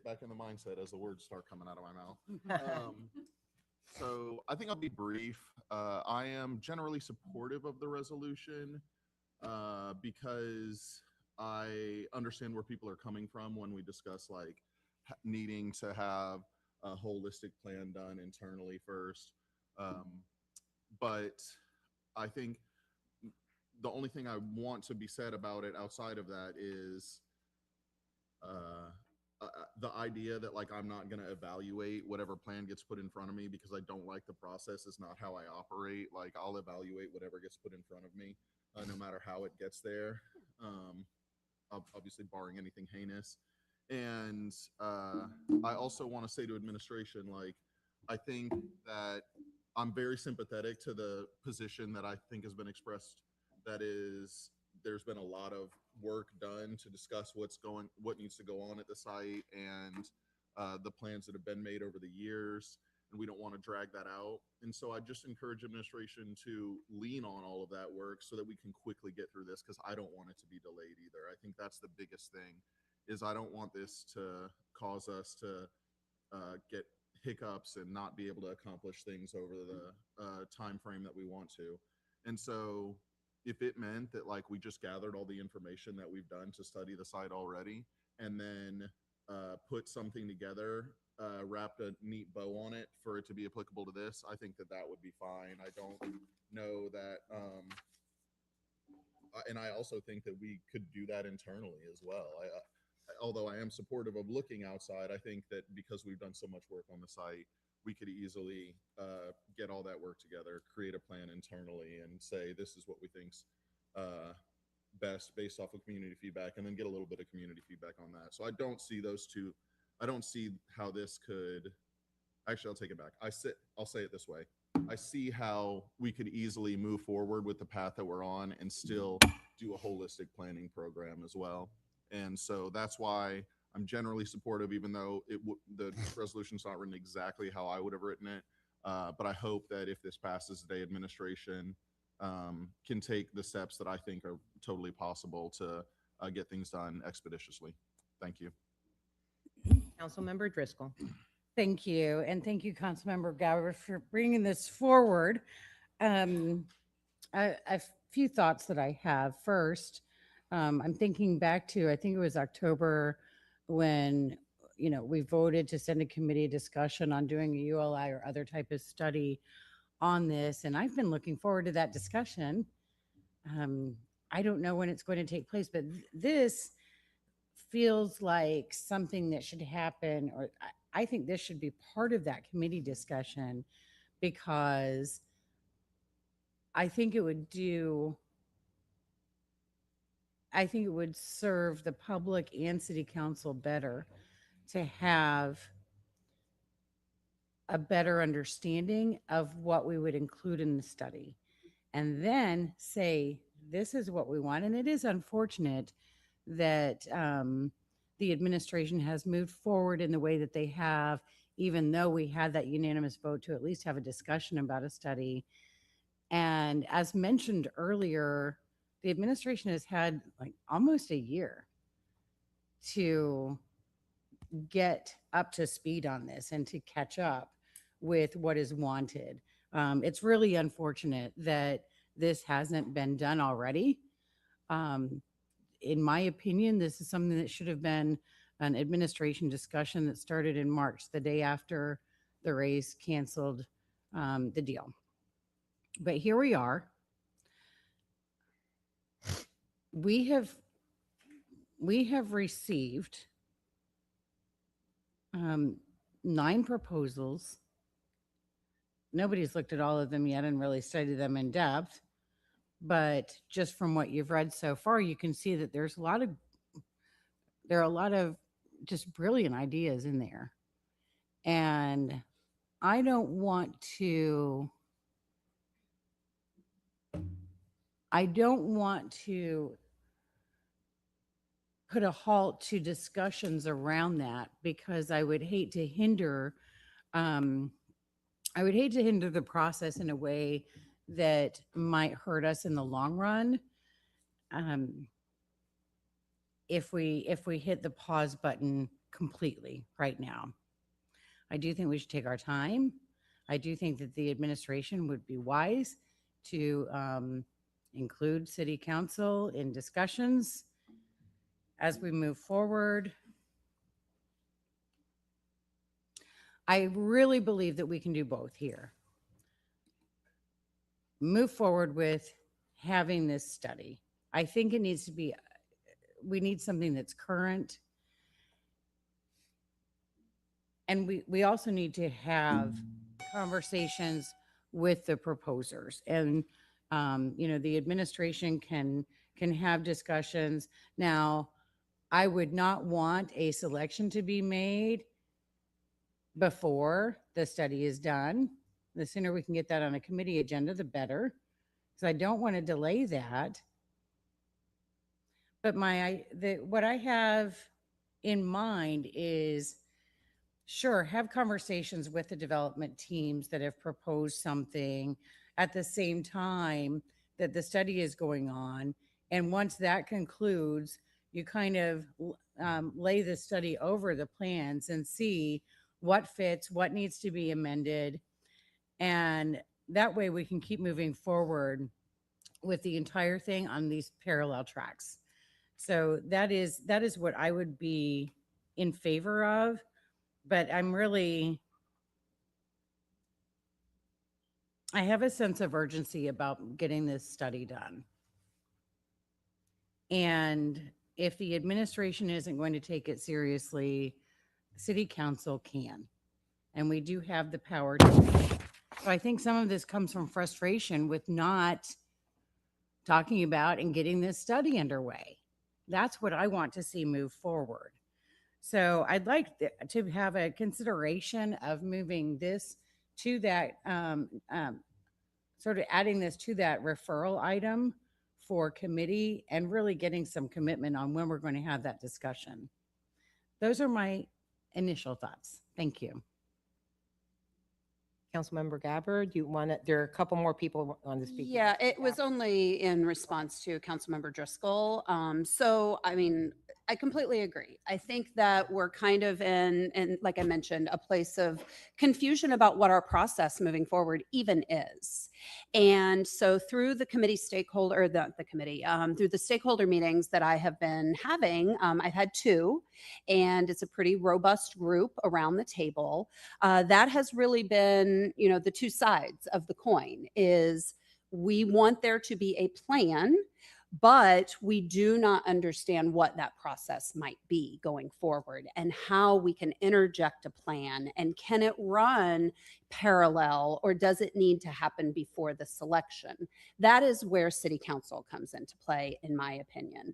back in the mindset as the words start coming out of my mouth. So I think I'll be brief. I am generally supportive of the resolution because I understand where people are coming from when we discuss like needing to have a holistic plan done internally first. Um, but I think the only thing I want to be said about it outside of that is uh, the idea that like I'm not going to evaluate whatever plan gets put in front of me because I don't like the process is not how I operate. Like I'll evaluate whatever gets put in front of me, no matter how it gets there. Um, Obviously, barring anything heinous. And I also want to say to administration, like I think that I'm very sympathetic to the position that I think has been expressed. That is, there's been a lot of work done to discuss what needs to go on at the site, and the plans that have been made over the years, and we don't want to drag that out. And so I just encourage administration to lean on all of that work so that we can quickly get through this, because I don't want it to be delayed either. I think that's the biggest thing, is I don't want this to cause us to get hiccups and not be able to accomplish things over the time frame that we want to. And so if it meant that like we just gathered all the information that we've done to study the site already and then put something together, wrapped a neat bow on it for it to be applicable to this, I think that that would be fine. I don't know that and I also think that we could do that internally as well. Although I am supportive of looking outside, I think that because we've done so much work on the site, we could easily get all that work together, create a plan internally, and say this is what we think's best based off of community feedback, and then get a little bit of community feedback on that. So I don't see those two. I don't see how this could. Actually, I'll take it back. I'll say it this way. I see how we could easily move forward with the path that we're on and still do a holistic planning program as well. And so that's why I'm generally supportive, even though the resolution's not written exactly how I would have written it. But I hope that if this passes today, administration can take the steps that I think are totally possible to get things done expeditiously. Thank you. Councilmember Driscoll. Thank you. And thank you, Councilmember Gower, for bringing this forward. Um, a few thoughts that I have. First, I'm thinking back to, I think it was October when, we voted to send a committee discussion on doing a ULI or other type of study on this. And I've been looking forward to that discussion. I don't know when it's going to take place, but this feels like something that should happen, or I think this should be part of that committee discussion, because I think it would serve the public and city council better to have a better understanding of what we would include in the study, and then say, this is what we want. And it is unfortunate that the administration has moved forward in the way that they have, even though we had that unanimous vote to at least have a discussion about a study. And as mentioned earlier, the administration has had like almost a year to get up to speed on this and to catch up with what is wanted. It's really unfortunate that this hasn't been done already. In my opinion, this is something that should have been an administration discussion that started in March, the day after the Rays canceled the deal. But here we are. We have received 9 proposals. Nobody's looked at all of them yet and really studied them in depth. But just from what you've read so far, you can see that there are a lot of just brilliant ideas in there. And I don't want to put a halt to discussions around that, because I would hate to hinder the process in a way that might hurt us in the long run. If we hit the pause button completely right now. I do think we should take our time. I do think that the administration would be wise to include city council in discussions as we move forward. I really believe that we can do both here. Move forward with having this study. I think it needs to be, we need something that's current. And we also need to have conversations with the proposers. And, the administration can have discussions. Now, I would not want a selection to be made before the study is done. The sooner we can get that on a committee agenda, the better, because I don't want to delay that. But what I have in mind is, sure, have conversations with the development teams that have proposed something at the same time that the study is going on. And once that concludes, you kind of lay the study over the plans and see what fits, what needs to be amended. And that way we can keep moving forward with the entire thing on these parallel tracks. So that is what I would be in favor of. But I have a sense of urgency about getting this study done. And if the administration isn't going to take it seriously, city council can. And we do have the power to. So I think some of this comes from frustration with not talking about and getting this study underway. That's what I want to see move forward. So I'd like to have a consideration of moving this to that, sort of adding this to that referral item for committee and really getting some commitment on when we're going to have that discussion. Those are my initial thoughts. Thank you. Councilmember Gabbard, there are a couple more people on the speaker. Yeah, it was only in response to Councilmember Driscoll. So, I mean, I completely agree. I think that we're kind of in, like I mentioned, a place of confusion about what our process moving forward even is. And so through the committee stakeholder, through the stakeholder meetings that I have been having, I've had 2, and it's a pretty robust group around the table. That has really been, the 2 sides of the coin is we want there to be a plan, but we do not understand what that process might be going forward and how we can interject a plan, and can it run parallel or does it need to happen before the selection? That is where city council comes into play, in my opinion.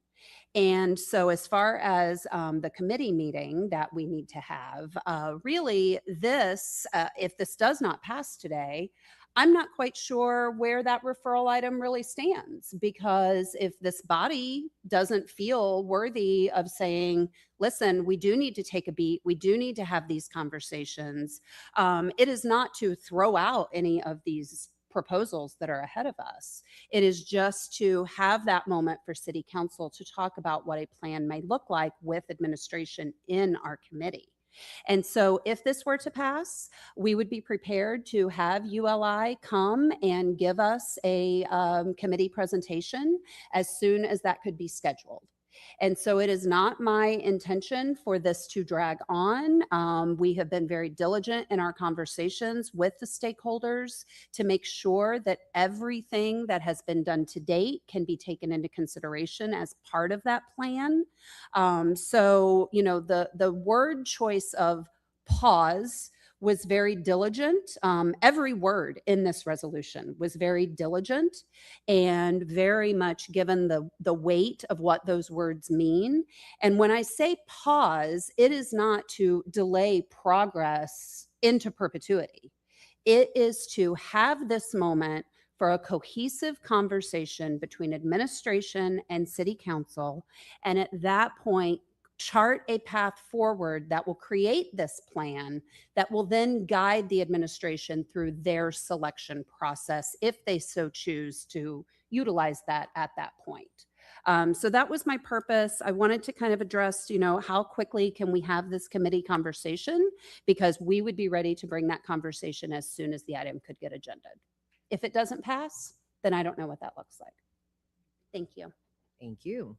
And so as far as the committee meeting that we need to have, really this, if this does not pass today, I'm not quite sure where that referral item really stands, because if this body doesn't feel worthy of saying, listen, we do need to take a beat, we do need to have these conversations, it is not to throw out any of these proposals that are ahead of us. It is just to have that moment for city council to talk about what a plan may look like with administration in our committee. And so if this were to pass, we would be prepared to have ULI come and give us a committee presentation as soon as that could be scheduled. And so it is not my intention for this to drag on. We have been very diligent in our conversations with the stakeholders to make sure that everything that has been done to date can be taken into consideration as part of that plan. So, the word choice of pause was very diligent. Every word in this resolution was very diligent and very much given the weight of what those words mean. And when I say pause, it is not to delay progress into perpetuity. It is to have this moment for a cohesive conversation between administration and city council. And at that point, chart a path forward that will create this plan that will then guide the administration through their selection process if they so choose to utilize that at that point. So that was my purpose. I wanted to kind of address, how quickly can we have this committee conversation? Because we would be ready to bring that conversation as soon as the item could get agended. If it doesn't pass, then I don't know what that looks like. Thank you. Thank you.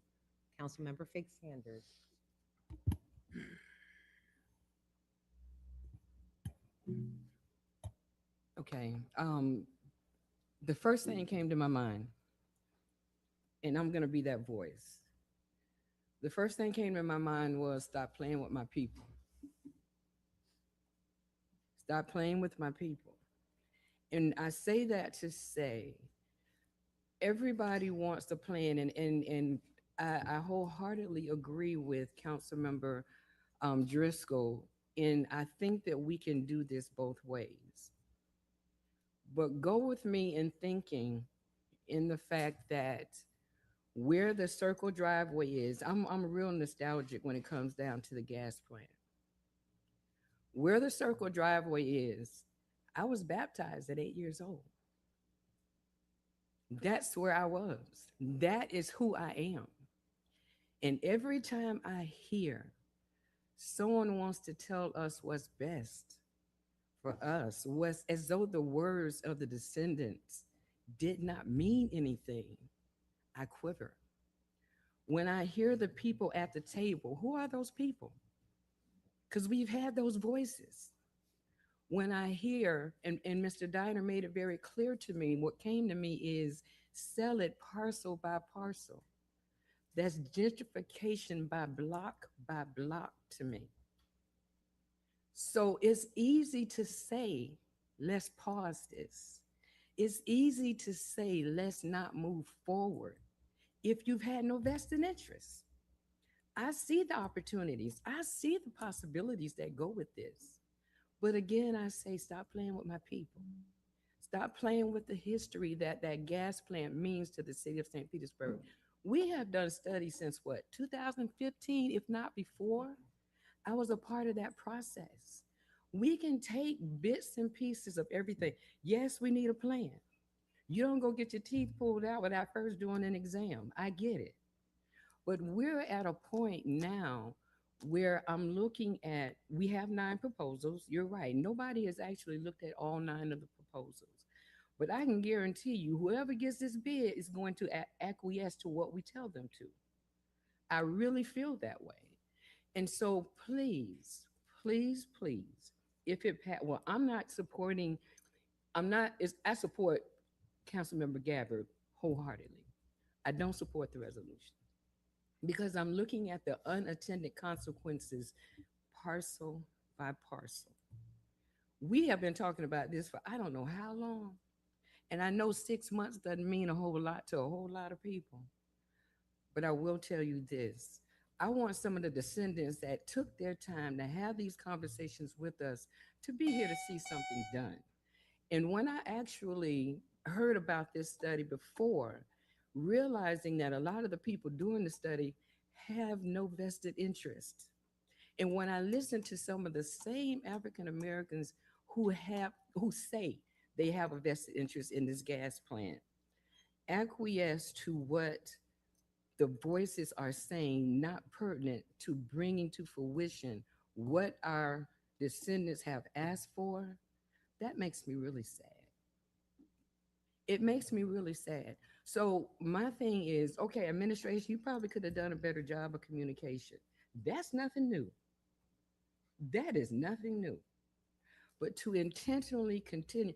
Councilmember Fig Sanders. Okay. The first thing came to my mind, and I'm gonna be that voice. The first thing came to my mind was stop playing with my people. Stop playing with my people. And I say that to say everybody wants to plan, and I wholeheartedly agree with Councilmember Driscoll, and I think that we can do this both ways. But go with me in thinking in the fact that where the circle driveway is, I'm real nostalgic when it comes down to the gas plant. Where the circle driveway is, I was baptized at 8 years old. That's where I was. That is who I am. And every time I hear someone wants to tell us what's best for us, was as though the words of the descendants did not mean anything, I quiver. When I hear the people at the table, who are those people? Because we've had those voices. When I hear, and Mr. Diner made it very clear to me, what came to me is sell it parcel by parcel. That's gentrification by block to me. So it's easy to say, let's pause this. It's easy to say, let's not move forward if you've had no vested interest. I see the opportunities, I see the possibilities that go with this. But again, I say, stop playing with my people. Stop playing with the history that that gas plant means to the city of St. Petersburg. We have done studies since what, 2015, if not before? I was a part of that process. We can take bits and pieces of everything. Yes, we need a plan. You don't go get your teeth pulled out without first doing an exam. I get it. But we're at a point now where I'm looking at, we have 9 proposals. You're right. Nobody has actually looked at all 9 of the proposals. But I can guarantee you, whoever gets this bid is going to acquiesce to what we tell them to. I really feel that way. And so please, please, please, if it, well, I'm not supporting, I support Councilmember Gabbard wholeheartedly. I don't support the resolution because I'm looking at the unattended consequences parcel by parcel. We have been talking about this for I don't know how long. And I know 6 months doesn't mean a whole lot to a whole lot of people. But I will tell you this. I want some of the descendants that took their time to have these conversations with us to be here to see something done. And when I actually heard about this study before, realizing that a lot of the people doing the study have no vested interest. And when I listen to some of the same African Americans who say they have a vested interest in this gas plant, acquiesce to what the voices are saying, not pertinent to bringing to fruition what our descendants have asked for, that makes me really sad. It makes me really sad. So my thing is, okay, administration, you probably could have done a better job of communication. That's nothing new. That is nothing new. But to intentionally continue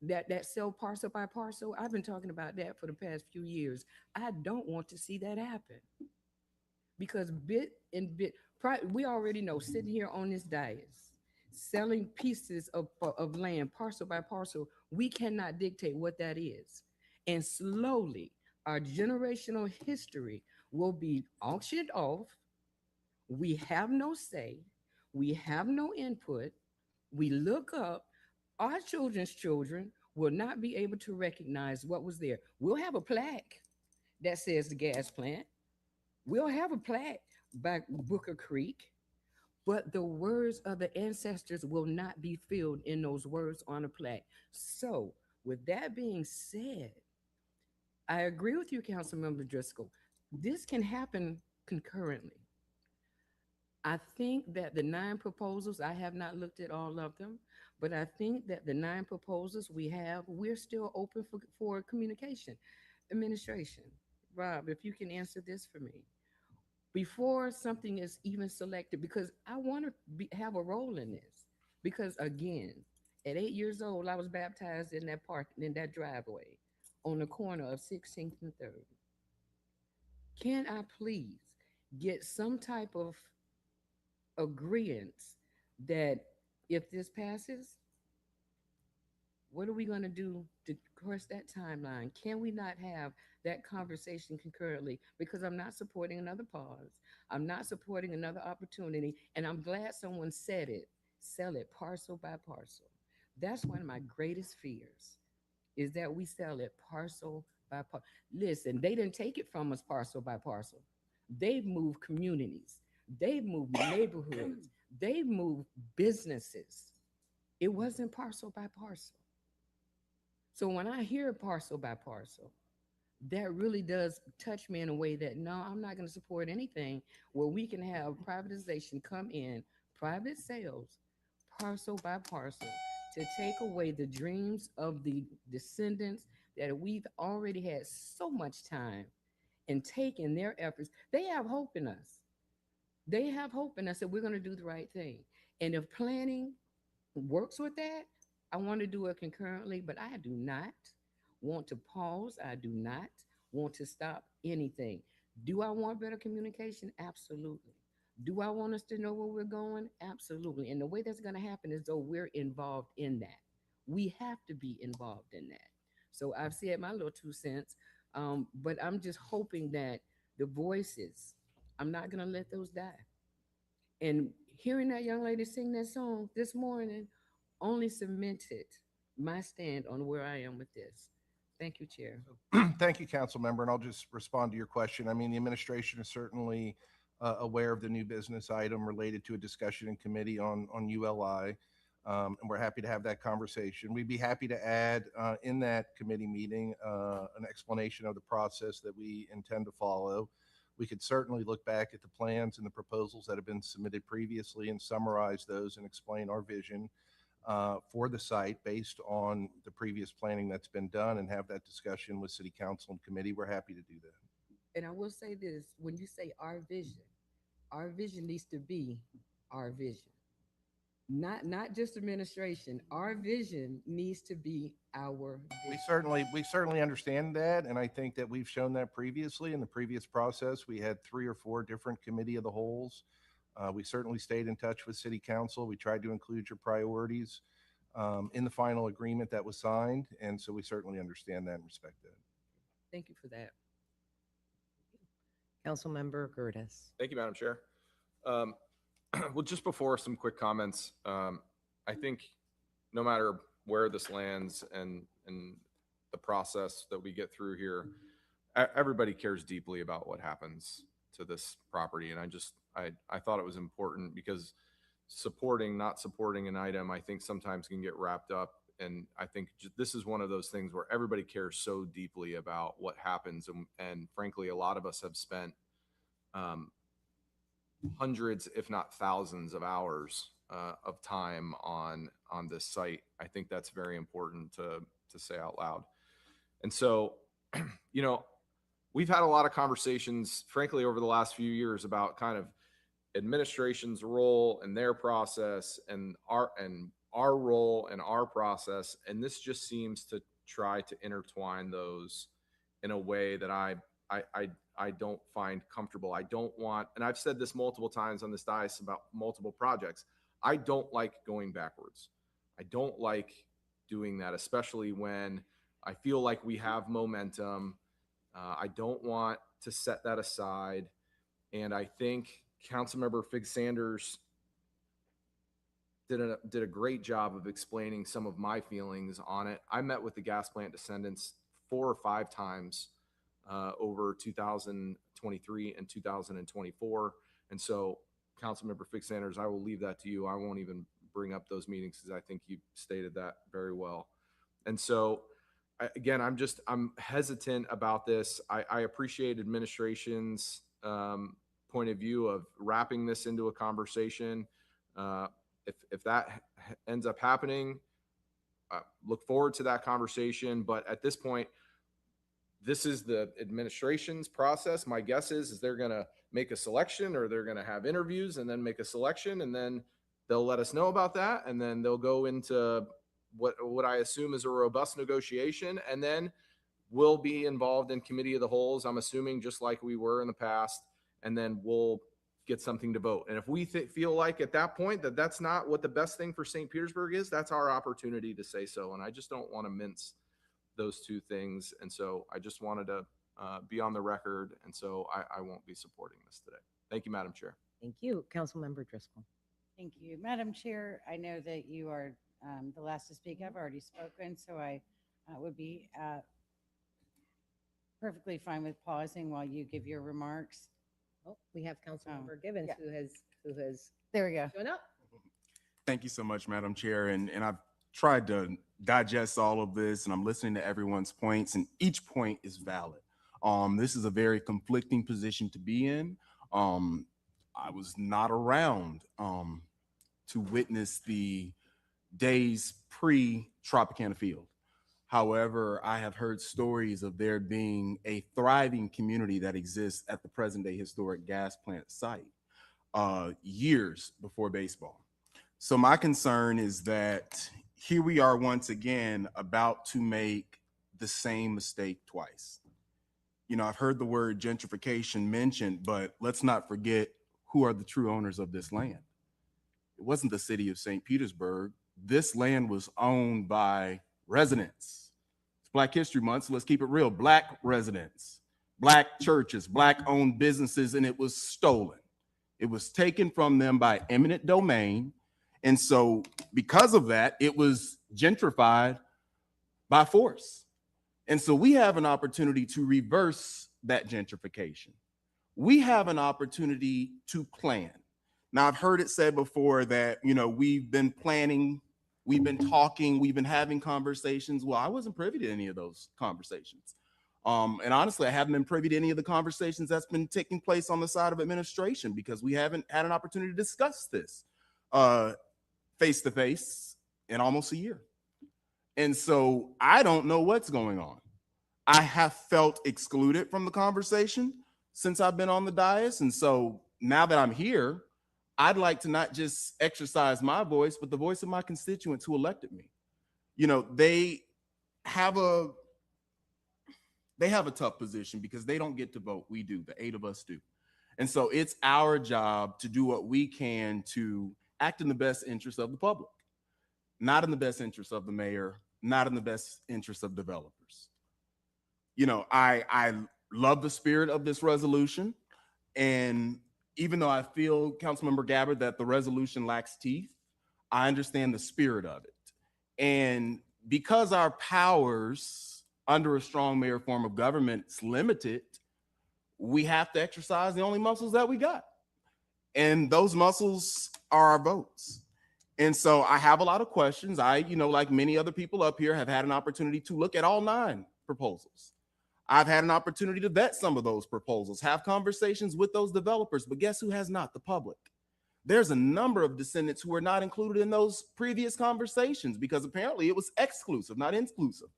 that sell parcel by parcel, I've been talking about that for the past few years. I don't want to see that happen because bit and bit, we already know sitting here on this dais, selling pieces of land parcel by parcel, we cannot dictate what that is. And slowly, our generational history will be auctioned off. We have no say. We have no input. We look up. Our children's children will not be able to recognize what was there. We'll have a plaque that says the gas plant. We'll have a plaque by Booker Creek, but the words of the ancestors will not be filled in those words on a plaque. So, with that being said, I agree with you, Councilmember Driscoll. This can happen concurrently. I think that the 9 proposals, I have not looked at all of them, but I think that the 9 proposals we have, we're still open for communication. Administration, Rob, if you can answer this for me. Before something is even selected, because I want to have a role in this. Because again, at 8 years old, I was baptized in that park, in that driveway on the corner of 16th and 3rd. Can I please get some type of agreement that if this passes, what are we going to do to cross that timeline? Can we not have that conversation concurrently? Because I'm not supporting another pause. I'm not supporting another opportunity. And I'm glad someone said it, sell it parcel by parcel. That's one of my greatest fears, is that we sell it parcel by parcel. Listen, they didn't take it from us parcel by parcel. They've moved communities. They've moved neighborhoods. They've moved businesses. It wasn't parcel by parcel. So when I hear parcel by parcel, that really does touch me in a way that no, I'm not going to support anything where we can have privatization come in, private sales, parcel by parcel, to take away the dreams of the descendants that we've already had so much time and taken their efforts. They have hope in us. They have hope in us that we're going to do the right thing. And if planning works with that, I want to do it concurrently, but I do not want to pause. I do not want to stop anything. Do I want better communication? Absolutely. Do I want us to know where we're going? Absolutely. And the way that's going to happen is though we're involved in that. We have to be involved in that. So I've said my little 2 cents, but I'm just hoping that the voices, I'm not going to let those die. And hearing that young lady sing that song this morning only cemented my stand on where I am with this. Thank you, Chair. Thank you, council member, and I'll just respond to your question. I mean, the administration is certainly aware of the new business item related to a discussion in committee on ULI, and we're happy to have that conversation. We'd be happy to add in that committee meeting an explanation of the process that we intend to follow. We could certainly look back at the plans and the proposals that have been submitted previously and summarize those and explain our vision for the site based on the previous planning that's been done and have that discussion with city council and committee. We're happy to do that. And I will say this, when you say our vision needs to be our vision. Not just administration. Our vision needs to be our We vision. certainly understand that, and I think that we've shown that previously in the previous process. We had 3 or 4 different committee of the wholes. We certainly stayed in touch with city council. We tried to include your priorities in the final agreement that was signed, and so we certainly understand that and respect that. Thank you for that. Councilmember Curtis. Thank you, Madam Chair. Well, just before some quick comments, I think no matter where this lands and the process that we get through here, everybody cares deeply about what happens to this property. And I thought it was important because not supporting an item, I think sometimes can get wrapped up. And I think this is one of those things where everybody cares so deeply about what happens. And frankly, a lot of us have spent hundreds, if not thousands of hours of time on this site. I think that's very important to say out loud. And so, we've had a lot of conversations, frankly, over the last few years about kind of administration's role and their process and our role and our process. And this just seems to try to intertwine those in a way that I don't find comfortable. I don't want, and I've said this multiple times on this dais about multiple projects, I don't like going backwards. I don't like doing that, especially when I feel like we have momentum. I don't want to set that aside. And I think Councilmember Fig Sanders did a great job of explaining some of my feelings on it. I met with the gas plant descendants 4 or 5 times over 2023 and 2024. And so, Councilmember Fig Sanders, I will leave that to you. I won't even bring up those meetings because I think you stated that very well. And so, again, I'm hesitant about this. I appreciate administration's point of view of wrapping this into a conversation. If that ends up happening, look forward to that conversation. But at this point, this is the administration's process. My guess is they're going to make a selection, or they're going to have interviews and then make a selection, and then they'll let us know about that, and then they'll go into what I assume is a robust negotiation, and then we'll be involved in committee of the wholes, I'm assuming, just like we were in the past, and then we'll get something to vote. And if we feel like at that point that that's not what the best thing for St. Petersburg is, that's our opportunity to say so. And I just don't want to mince those two things. And so I just wanted to be on the record. And so I won't be supporting this today. Thank you, Madam Chair. Thank you. Councilmember Driscoll. Thank you. Madam Chair, I know that you are the last to speak. I've already spoken, so I would be perfectly fine with pausing while you give your remarks. Oh, we have Councilmember Givens yeah. who has There we go. shown up. Thank you so much, Madam Chair. And I've tried to digest all of this, and I'm listening to everyone's points, and each point is valid. This is a very conflicting position to be in. I was not around to witness the days pre-Tropicana Field. However, I have heard stories of there being a thriving community that exists at the present-day historic gas plant site years before baseball. So my concern is that here we are once again about to make the same mistake twice. You know, I've heard the word gentrification mentioned, but let's not forget who are the true owners of this land. It wasn't the city of St. Petersburg. This land was owned by residents. It's Black History Month, so let's keep it real. Black residents, Black churches, Black-owned businesses, and it was stolen. It was taken from them by eminent domain. And so because of that, it was gentrified by force. And so we have an opportunity to reverse that gentrification. We have an opportunity to plan. Now, I've heard it said before that, you know, we've been planning, we've been talking, we've been having conversations. Well, I wasn't privy to any of those conversations. And honestly, I haven't been privy to any of the conversations that's been taking place on the side of administration, because we haven't had an opportunity to discuss this face-to-face in almost a year. And so I don't know what's going on. I have felt excluded from the conversation since I've been on the dais. And so now that I'm here, I'd like to not just exercise my voice, but the voice of my constituents who elected me. You know, they have a tough position because they don't get to vote. We do, the 8 of us do. And so it's our job to do what we can to act in the best interest of the public, not in the best interest of the mayor, not in the best interest of developers. You know, I love the spirit of this resolution. And even though I feel, Councilmember Gabbard, that the resolution lacks teeth, I understand the spirit of it. And because our powers under a strong mayor form of government is limited, we have to exercise the only muscles that we got. And those muscles are our votes. And so I have a lot of questions. I, you know, like many other people up here, have had an opportunity to look at all 9 proposals. I've had an opportunity to vet some of those proposals, have conversations with those developers, but guess who has not? The public. There's a number of descendants who were not included in those previous conversations because apparently it was exclusive, not inclusive.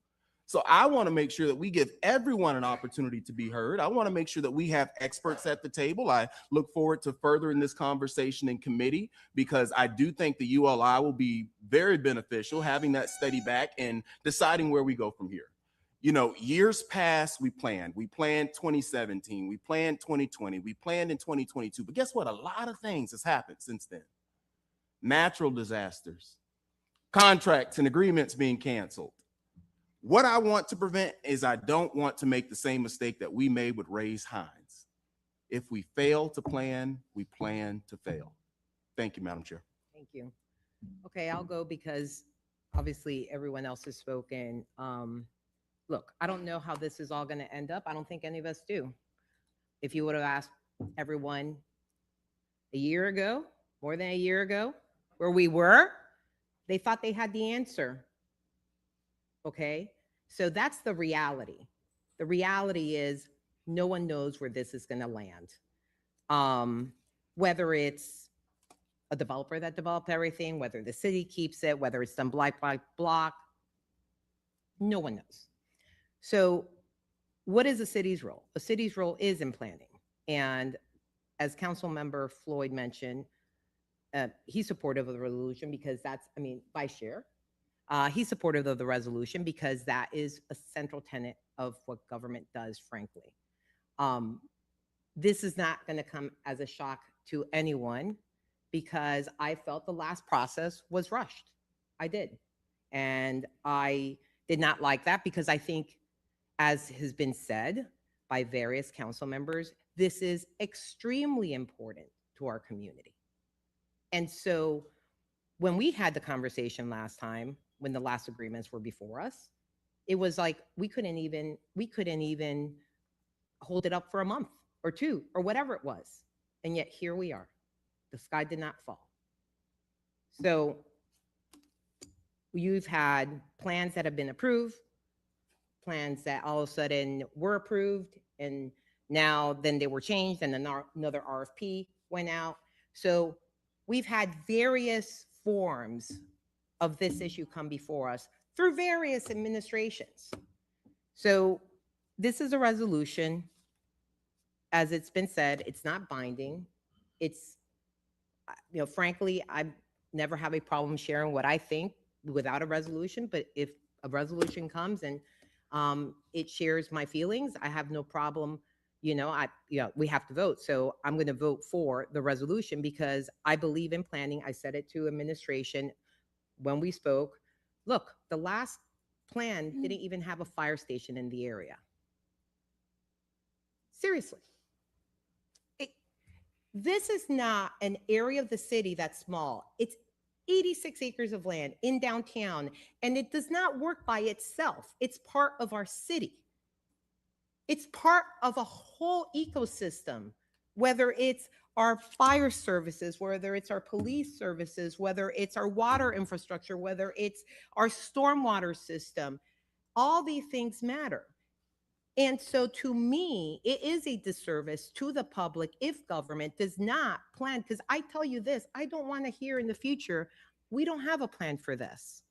So I want to make sure that we give everyone an opportunity to be heard. I want to make sure that we have experts at the table. I look forward to furthering this conversation in committee because I do think the ULI will be very beneficial, having that study back and deciding where we go from here. You know, years past, we planned 2017, we planned 2020, we planned in 2022, but guess what? A lot of things has happened since then. Natural disasters, contracts and agreements being canceled. What I want to prevent is I don't want to make the same mistake that we made with Ray's Hines. If we fail to plan, we plan to fail. Thank you, Madam Chair. Thank you. Okay, I'll go because obviously everyone else has spoken. Look, I don't know how this is all going to end up. I don't think any of us do. If you would have asked everyone a year ago, more than a year ago, where we were, they thought they had the answer. Okay? So that's the reality. The reality is no one knows where this is going to land. Whether it's a developer that developed everything, whether the city keeps it, whether it's done block by block, no one knows. So what is a city's role? A city's role is in planning. And as Council Member Floyd mentioned, he's supportive of the resolution because that's, I mean, Vice Chair, he's supportive of the resolution because that is a central tenet of what government does, frankly. This is not going to come as a shock to anyone because I felt the last process was rushed. I did. And I did not like that because I think, as has been said by various council members, this is extremely important to our community. And so when we had the conversation last time, when the last agreements were before us, it was like we couldn't even hold it up for a month or two or whatever it was. And yet here we are. The sky did not fall. So you've had plans that have been approved, plans that all of a sudden were approved, and now then they were changed and another RFP went out. So we've had various forms of this issue come before us through various administrations. So this is a resolution. As it's been said, it's not binding. It's, you know, frankly, I never have a problem sharing what I think without a resolution, but if a resolution comes and it shares my feelings, I have no problem. We have to vote. So I'm going to vote for the resolution because I believe in planning. I said it to administration when we spoke. Look, the last plan didn't even have a fire station in the area. Seriously. This is not an area of the city that's small. It's 86 acres of land in downtown, and it does not work by itself. It's part of our city. It's part of a whole ecosystem, whether it's our fire services, whether it's our police services, whether it's our water infrastructure, whether it's our stormwater system. All these things matter. And so to me, it is a disservice to the public if government does not plan, because I tell you this, I don't want to hear in the future, we don't have a plan for this.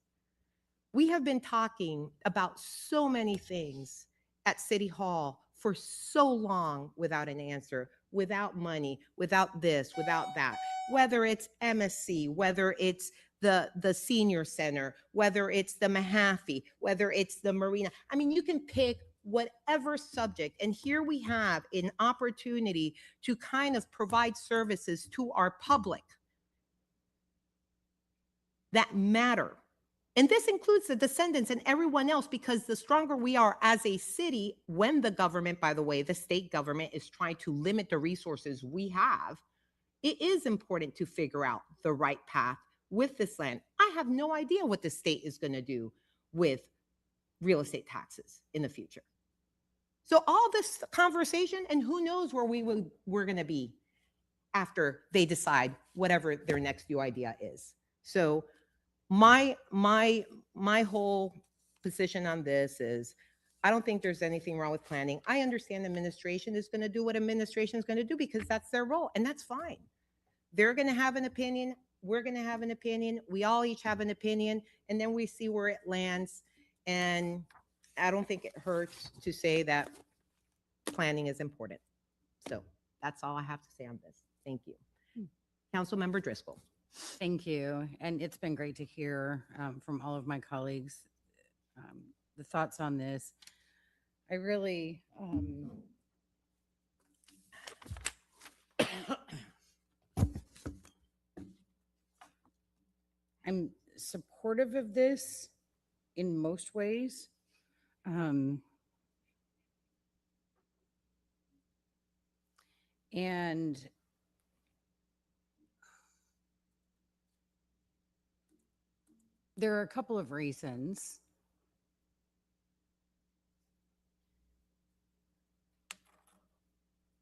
We have been talking about so many things at City Hall for so long without an answer, without money, without this, without that, whether it's MSC, whether it's the senior center, whether it's the Mahaffey, whether it's the marina. I mean, you can pick whatever subject. And here we have an opportunity to kind of provide services to our public that matter. And this includes the descendants and everyone else, because the stronger we are as a city, when the government, by the way, the state government is trying to limit the resources we have, it is important to figure out the right path with this land. I have no idea what the state is going to do with real estate taxes in the future. So all this conversation, and who knows where we're going to be after they decide whatever their next new idea is. So my whole position on this is, I don't think there's anything wrong with planning. I understand administration is going to do what administration is going to do because that's their role, and that's fine. They're going to have an opinion. We're going to have an opinion. We all each have an opinion, and then we see where it lands. And I don't think it hurts to say that planning is important. So that's all I have to say on this. Thank you. Councilmember Driscoll. Thank you. And it's been great to hear from all of my colleagues the thoughts on this. I really I'm supportive of this in most ways. And there are a couple of reasons.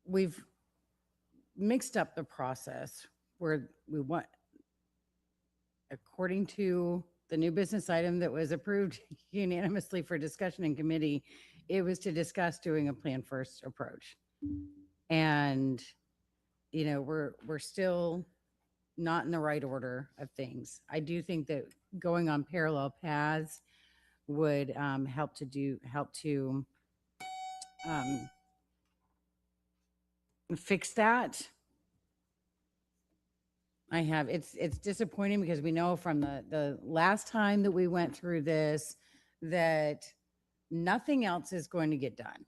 We've mixed up the process where we want, according to the new business item that was approved unanimously for discussion in committee, it was to discuss doing a plan first approach. And, you know, we're still not in the right order of things. I do think that going on parallel paths would help to fix that. It's disappointing because we know from the last time that we went through this that nothing else is going to get done.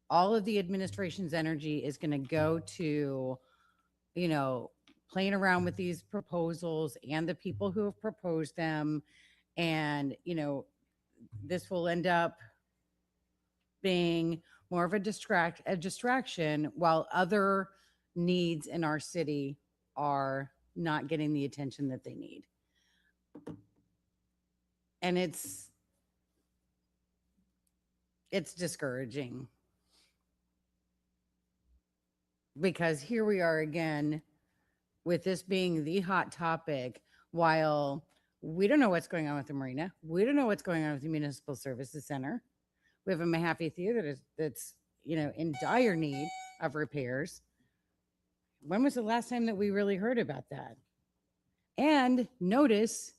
All of the administration's energy is going to go to, you know, playing around with these proposals and the people who have proposed them. And, you know, this will end up being more of a distraction while other needs in our city are not getting the attention that they need. And it's discouraging because here we are again with this being the hot topic while we don't know what's going on with the marina. We don't know what's going on with the municipal services center. We have a Mahaffey Theater that's, you know, in dire need of repairs. When was the last time that we really heard about that? And notice,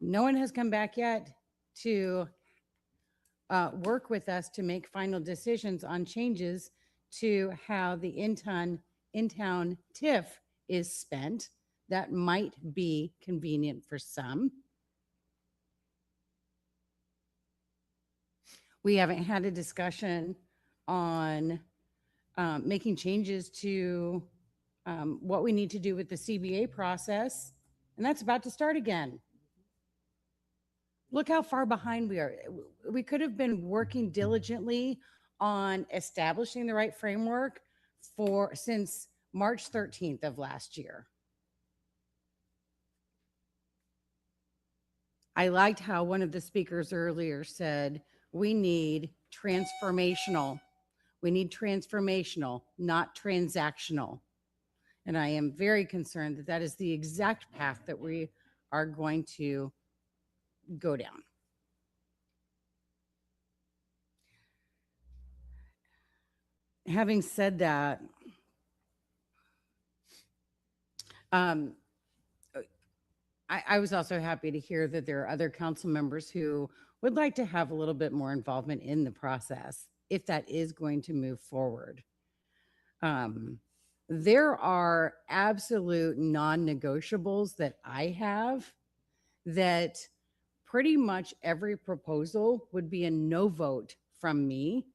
no one has come back yet to work with us to make final decisions on changes to how the in-town TIF is spent. That might be convenient for some. We haven't had a discussion on making changes to what we need to do with the CBA process, and that's about to start again. Look how far behind we are. We could have been working diligently on establishing the right framework since March 13th of last year. I liked how one of the speakers earlier said, we need transformational. We need transformational, not transactional. And I am very concerned that that is the exact path that we are going to go down. Having said that, I was also happy to hear that there are other council members who would like to have a little bit more involvement in the process if that is going to move forward. There are absolute non-negotiables that I have that pretty much every proposal would be a no vote from me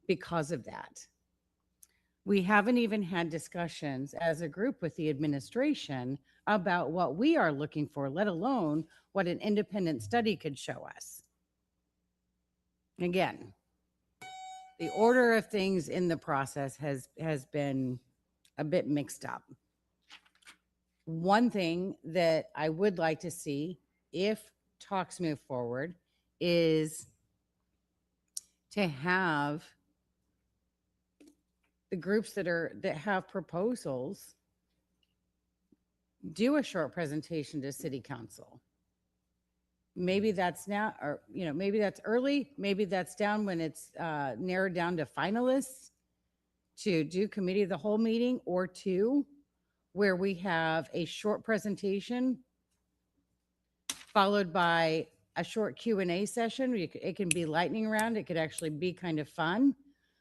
because of that. We haven't even had discussions as a group with the administration about what we are looking for, let alone what an independent study could show us. Again, the order of things in the process has been a bit mixed up. One thing that I would like to see if talks move forward is to have the groups that have proposals do a short presentation to city council. Maybe that's now, or, you know, maybe that's early, maybe that's down when it's narrowed down to finalists to do committee of the whole meeting, or two, where we have a short presentation followed by a short Q&A session. It can be lightning round. It could actually be kind of fun,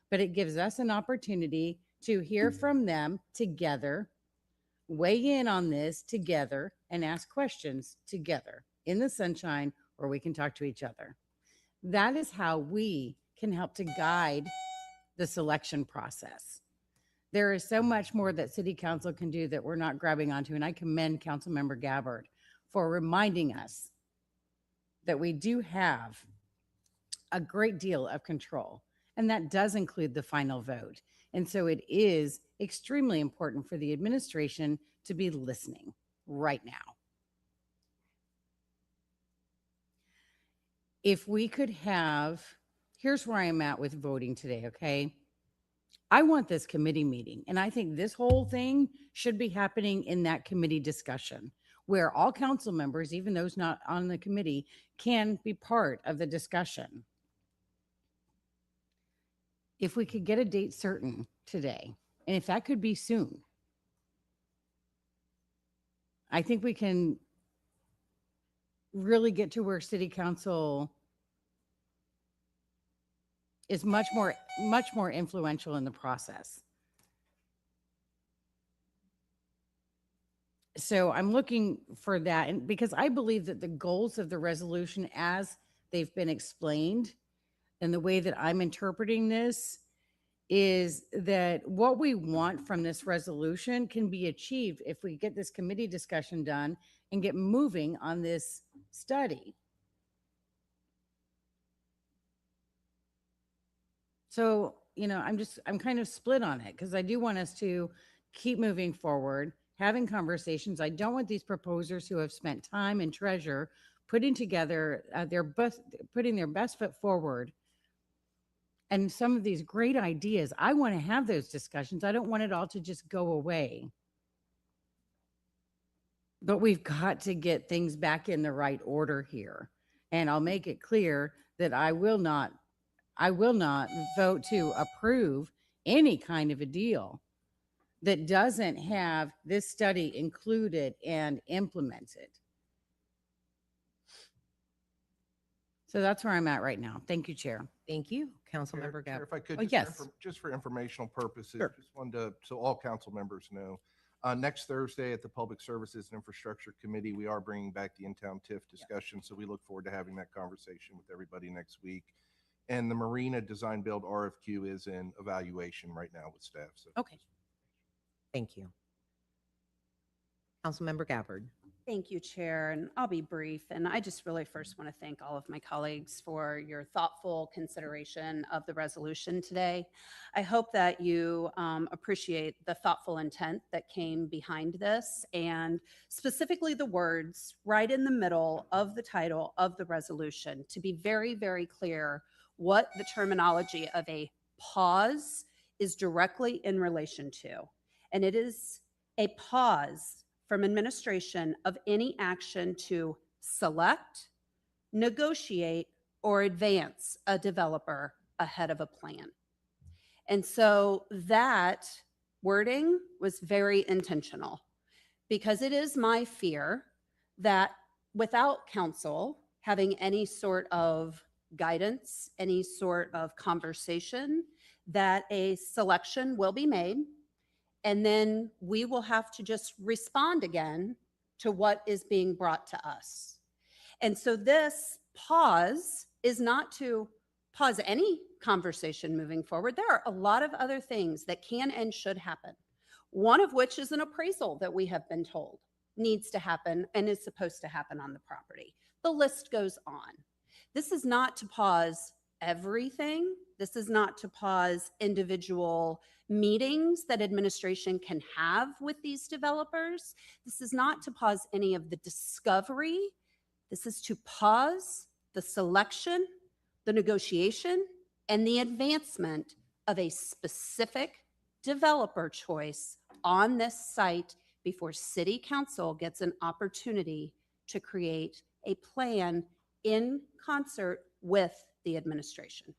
but it gives us an opportunity to hear from them together, weigh in on this together, and ask questions together in the sunshine, where we can talk to each other. That is how we can help to guide the selection process. There is so much more that city council can do that we're not grabbing onto, and I commend Councilmember Gabbard for reminding us that we do have a great deal of control, and that does include the final vote. And so it is extremely important for the administration to be listening right now. If we could have, here's where I am at with voting today, okay? I want this committee meeting, and I think this whole thing should be happening in that committee discussion. where all council members, even those not on the committee, can be part of the discussion. If we could get a date certain today, and if that could be soon, I think we can really get to where city council is much more influential in the process. So I'm looking for that, and because I believe that the goals of the resolution as they've been explained and the way that I'm interpreting this is that what we want from this resolution can be achieved if we get this committee discussion done and get moving on this study. So, I'm kind of split on it because I do want us to keep moving forward, having conversations. I don't want these proposers who have spent time and treasure putting together putting their best foot forward. And some of these great ideas, I want to have those discussions. I don't want it all to just go away. But we've got to get things back in the right order here. And I'll make it clear that I will not vote to approve any kind of a deal that doesn't have this study included and implemented. So that's where I'm at right now. Thank you, Chair. Thank you, Chair, Councilmember Chair, Gabbard. if I could, Oh, just yes. just for informational purposes, Sure. just wanted to, so all council members know, next Thursday at the Public Services and Infrastructure Committee, we are bringing back the in-town TIF discussion. So we look forward to having that conversation with everybody next week. And the Marina Design Build RFQ is in evaluation right now with staff. So Okay. Thank you. Councilmember Gabbard. Thank you, Chair, and I'll be brief. And I just really first want to thank all of my colleagues for your thoughtful consideration of the resolution today. I hope that you appreciate the thoughtful intent that came behind this, and specifically the words right in the middle of the title of the resolution, to be very, very clear what the terminology of a pause is directly in relation to. And it is a pause from administration of any action to select, negotiate, or advance a developer ahead of a plan. And so that wording was very intentional, because it is my fear that without council having any sort of guidance, any sort of conversation, that a selection will be made, and then we will have to just respond again to what is being brought to us. And so this pause is not to pause any conversation moving forward. There are a lot of other things that can and should happen, one of which is an appraisal that we have been told needs to happen and is supposed to happen on the property. The list goes on. This is not to pause everything. This is not to pause individual meetings that administration can have with these developers. This is not to pause any of the discovery. This is to pause the selection, the negotiation, and the advancement of a specific developer choice on this site before City Council gets an opportunity to create a plan in concert with the administration.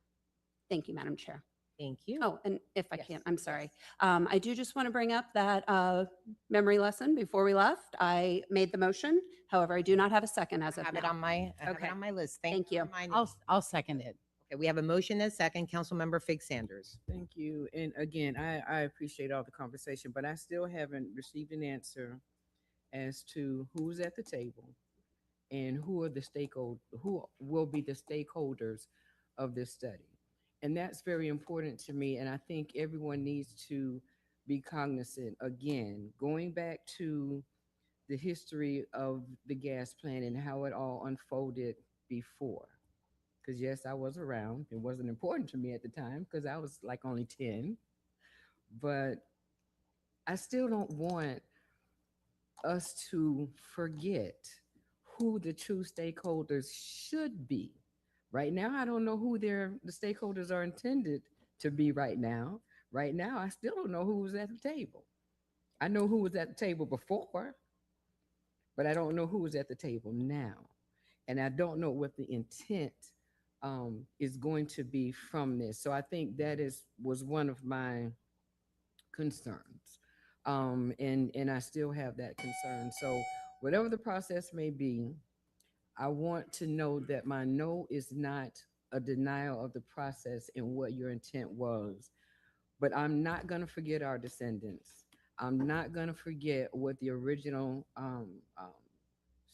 Thank you, Madam Chair. Thank you. Oh, and if I Yes, can, I'm sorry. I do just want to bring up that memory lesson before we left. I made the motion. However, I do not have a second as I of have it now. on my, I have it Okay. on my list. Thank for you. reminding me. I'll second it. Okay, we have a motion and a second. Councilmember Fig Sanders. Thank you. And again, I appreciate all the conversation, but I still haven't received an answer as to who's at the table and who are the stakeholders, who will be the stakeholders of this study. And that's very important to me. And I think everyone needs to be cognizant, again, going back to the history of the gas plant and how it all unfolded before. Because yes, I was around. It wasn't important to me at the time because I was like only 10. But I still don't want us to forget who the true stakeholders should be. Right now, I don't know who the stakeholders are intended to be right now. Right now, I still don't know who was at the table. I know who was at the table before, but I don't know who is at the table now. And I don't know what the intent is going to be from this. So I think that was one of my concerns. And I still have that concern. So whatever the process may be, I want to know that my no is not a denial of the process and what your intent was. But I'm not going to forget our descendants. I'm not going to forget what the original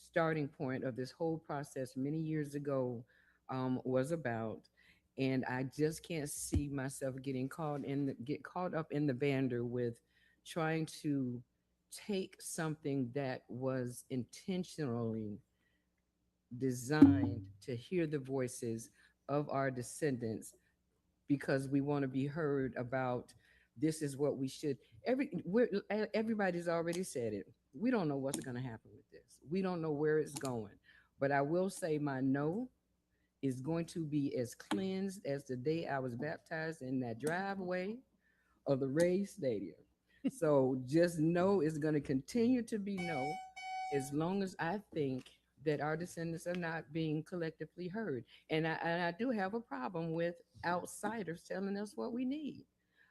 starting point of this whole process many years ago was about. And I just can't see myself get caught up in the bander with trying to take something that was intentionally designed to hear the voices of our descendants because we want to be heard about this is what we should everybody's already said it. We don't know what's going to happen with this. We don't know where it's going. But I will say my no is going to be as cleansed as the day I was baptized in that driveway of the Ray Stadium. So just no is going to continue to be no as long as I think that our descendants are not being collectively heard. And I do have a problem with outsiders telling us what we need.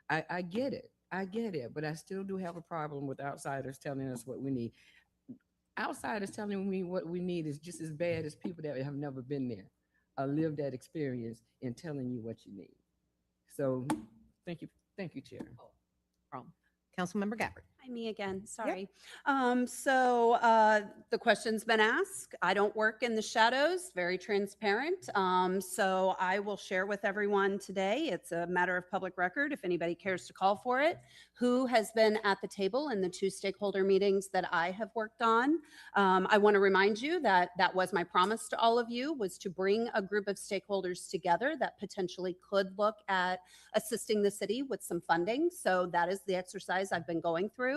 I get it. I get it. But I still do have a problem with outsiders telling us what we need. Outsiders telling me what we need is just as bad as people that have never been there, lived that experience in telling you what you need. So thank you. Thank you, Chair. Problem. Councilmember Gabbard. Hi, me again. Sorry. The question's been asked. I don't work in the shadows, very transparent. So I will share with everyone today. It's a matter of public record if anybody cares to call for it. Who has been at the table in the 2 stakeholder meetings that I have worked on? I want to remind you that that was my promise to all of you, was to bring a group of stakeholders together that potentially could look at assisting the city with some funding. So that is the exercise I've been going through.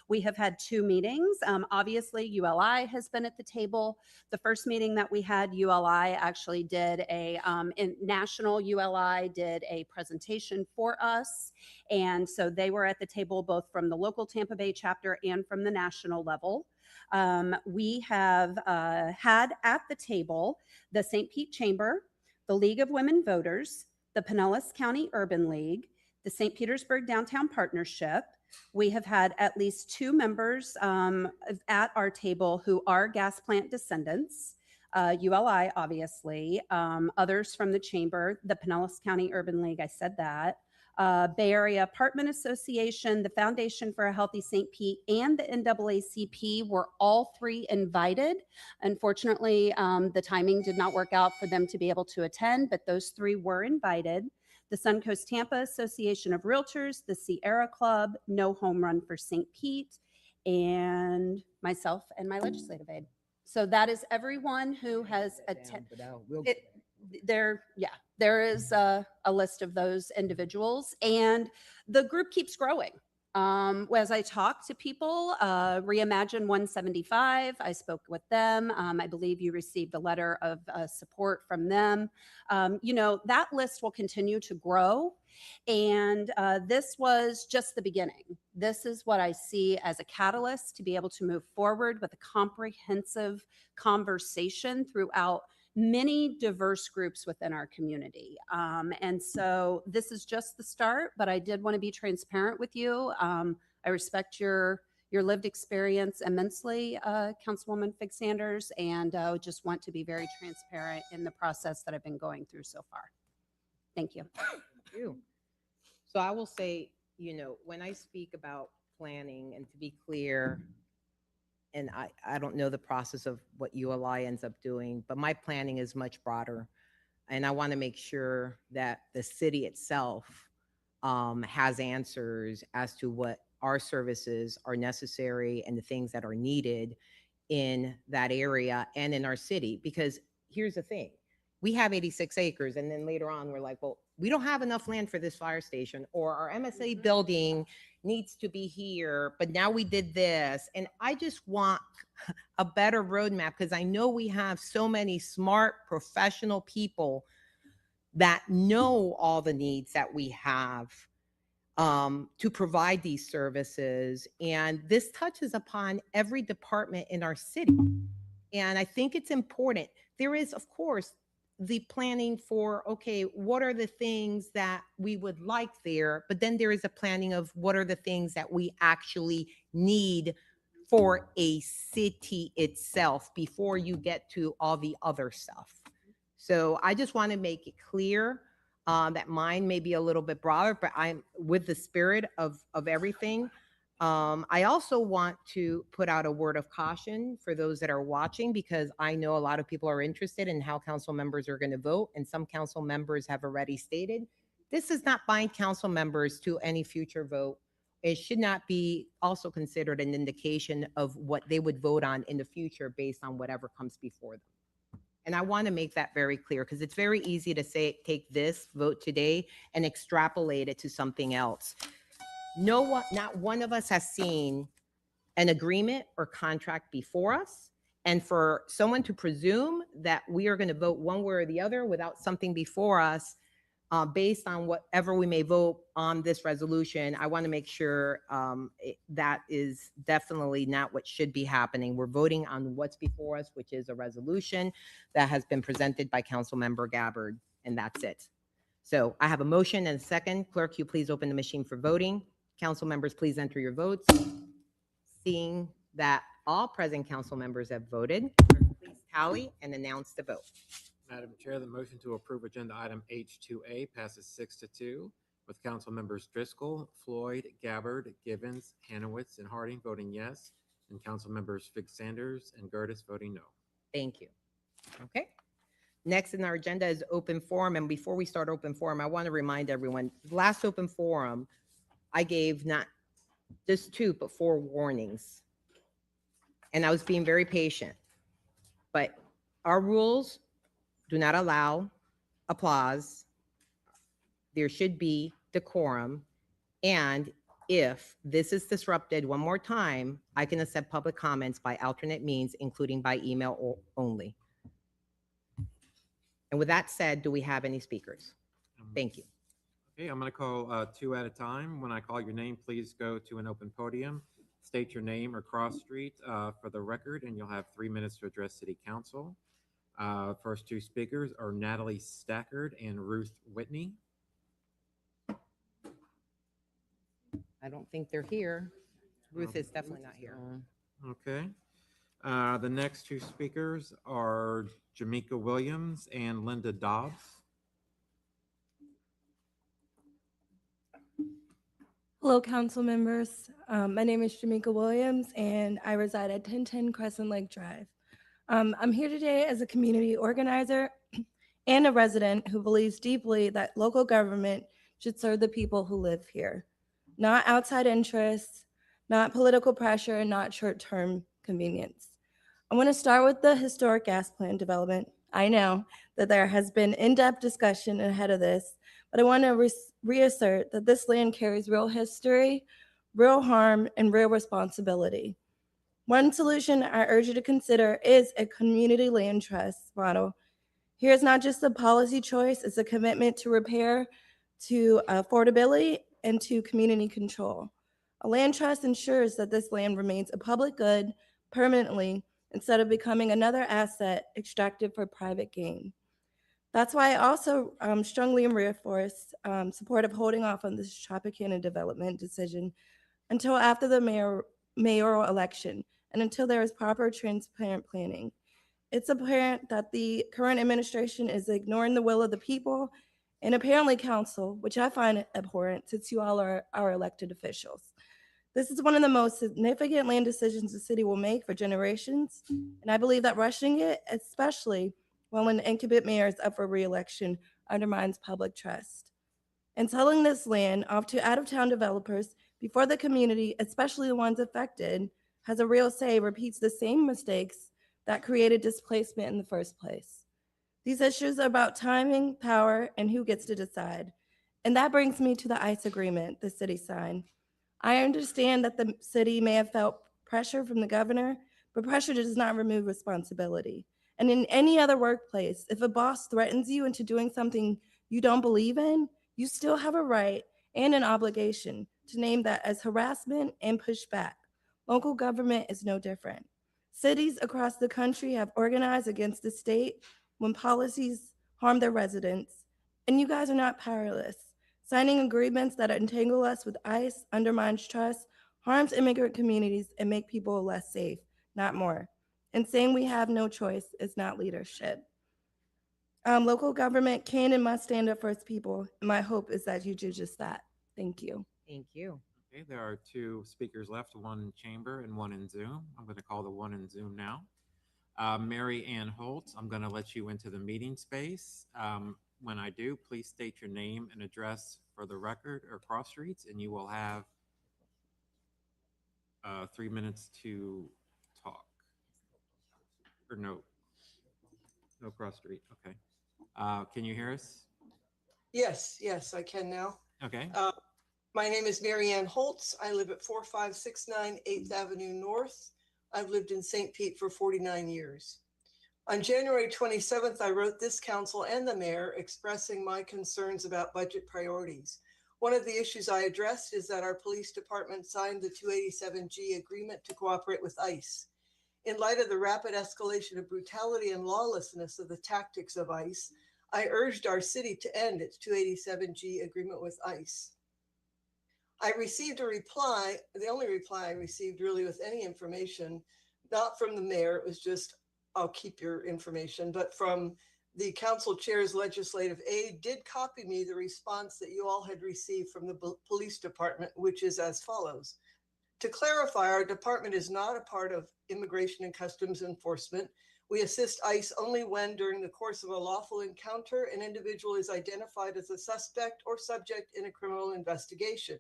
We have had 2 meetings. Obviously, ULI has been at the table. The first meeting that we had, ULI actually did national ULI did a presentation for us. And so they were at the table both from the local Tampa Bay chapter and from the national level. We have had at the table the St. Pete Chamber, the League of Women Voters, the Pinellas County Urban League, the St. Petersburg Downtown Partnership. We have had at least 2 members at our table who are gas plant descendants, ULI, obviously, others from the chamber, the Pinellas County Urban League, I said that, Bay Area Apartment Association, the Foundation for a Healthy St. Pete, and the NAACP were all 3 invited. Unfortunately, the timing did not work out for them to be able to attend, but those 3 were invited. The Suncoast Tampa Association of Realtors, the Sierra Club, No Home Run for St. Pete, and myself and my legislative aide. So that is everyone who has attended. There is a list of those individuals, and the group keeps growing. As I talk to people, Reimagine 175, I spoke with them. I believe you received a letter of support from them. That list will continue to grow. And this was just the beginning. This is what I see as a catalyst to be able to move forward with a comprehensive conversation throughout many diverse groups within our community. And so this is just the start, but I did want to be transparent with you. I respect your lived experience immensely, Councilwoman Fig Sanders, and just want to be very transparent in the process that I've been going through so far. Thank you. Thank you. So I will say, when I speak about planning, and to be clear, and I don't know the process of what ULI ends up doing, but my planning is much broader. And I want to make sure that the city itself has answers as to what our services are necessary and the things that are needed in that area and in our city. Because here's the thing, we have 86 acres, and then later on we're like, well, we don't have enough land for this fire station, or our MSA building needs to be here, but now we did this. And I just want a better roadmap, because I know we have so many smart professional people that know all the needs that we have. to provide these services. And this touches upon every department in our city. And I think it's important. There is, of course, the planning for, okay, what are the things that we would like there? But then there is a planning of what are the things that we actually need for a city itself before you get to all the other stuff. So I just want to make it clear that mine may be a little bit broader, but I'm with the spirit of everything. I also want to put out a word of caution for those that are watching, because I know a lot of people are interested in how council members are going to vote. And some council members have already stated, this does not bind council members to any future vote. It should not be also considered an indication of what they would vote on in the future based on whatever comes before them. And I want to make that very clear, because it's very easy to say, take this vote today and extrapolate it to something else. No one, not one of us has seen an agreement or contract before us. And for someone to presume that we are going to vote one way or the other without something before us, based on whatever we may vote on this resolution, I want to make sure that is definitely not what should be happening. We're voting on what's before us, which is a resolution that has been presented by Councilmember Gabbard, and that's it. So I have a motion and a second. Clerk, you please open the machine for voting. Council members, please enter your votes. Seeing that all present council members have voted, please tally and announce the vote. Madam Chair, the motion to approve agenda item H2A passes 6-2, with council members Driscoll, Floyd, Gabbard, Givens, Hanowitz, and Harding voting yes, and council members Fig Sanders and Gertis voting no. Thank you. Okay. Next in our agenda is open forum. And before we start open forum, I want to remind everyone, last open forum, I gave not just 2, but 4 warnings. And I was being very patient. But our rules do not allow applause. There should be decorum. And if this is disrupted one more time, I can accept public comments by alternate means, including by email only. And with that said, do we have any speakers? Thank you. Okay, I'm going to call 2 at a time. When I call your name, please go to an open podium, state your name or cross street for the record, and you'll have 3 minutes to address City Council. First 2 speakers are Natalie Stackard and Ruth Whitney. I don't think they're here. Ruth is definitely not here. Okay. The next 2 speakers are Jamaica Williams and Linda Dobbs. Hello, council members. My name is Jamaica Williams, and I reside at 1010 Crescent Lake Drive. I'm here today as a community organizer and a resident who believes deeply that local government should serve the people who live here, not outside interests, not political pressure, and not short-term convenience. I want to start with the historic gas plant development. I know that there has been in-depth discussion ahead of this, but I want to reassert that this land carries real history, real harm, and real responsibility. One solution I urge you to consider is a community land trust model. Here is not just a policy choice, it's a commitment to repair, to affordability, and to community control. A land trust ensures that this land remains a public good permanently instead of becoming another asset extracted for private gain. That's why I also strongly reinforce support of holding off on this Tropicana development decision until after the mayoral election and until there is proper transparent planning. It's apparent that the current administration is ignoring the will of the people and apparently council, which I find abhorrent since you all are our elected officials. This is one of the most significant land decisions the city will make for generations, and I believe that rushing it, especially while an incumbent mayor is up for re-election, undermines public trust. And selling this land off to out-of-town developers before the community, especially the ones affected, has a real say repeats the same mistakes that created displacement in the first place. These issues are about timing, power, and who gets to decide. And that brings me to the ICE agreement the city signed. I understand that the city may have felt pressure from the governor, but pressure does not remove responsibility. And in any other workplace, if a boss threatens you into doing something you don't believe in, you still have a right and an obligation to name that as harassment and push back. Local government is no different. Cities across the country have organized against the state when policies harm their residents, and you guys are not powerless. Signing agreements that entangle us with ICE undermines trust, harms immigrant communities, and make people less safe, not more. And saying we have no choice is not leadership. Local government can and must stand up for its people, and my hope is that you do just that. Thank you. Thank you. Okay, there are two speakers left, one in chamber and one in Zoom. I'm going to call the one in Zoom now. Mary Ann Holt, I'm going to let you into the meeting space. When I do, please state your name and address for the record or cross streets, and you will have 3 minutes to talk. Or no cross street. Okay. Can you hear us? Yes, I can now. Okay. My name is Mary Ann Holtz. I live at 4569 8th Avenue North. I've lived in St. Pete for 49 years. On January 27th, I wrote this council and the mayor expressing my concerns about budget priorities. One of the issues I addressed is that our police department signed the 287G agreement to cooperate with ICE. In light of the rapid escalation of brutality and lawlessness of the tactics of ICE, I urged our city to end its 287G agreement with ICE. I received a reply, the only reply I received really with any information, not from the mayor, it was just, I'll keep your information, but from the council chair's legislative aide did copy me the response that you all had received from the police department, which is as follows. To clarify, our department is not a part of Immigration and Customs Enforcement. We assist ICE only when, during the course of a lawful encounter, an individual is identified as a suspect or subject in a criminal investigation.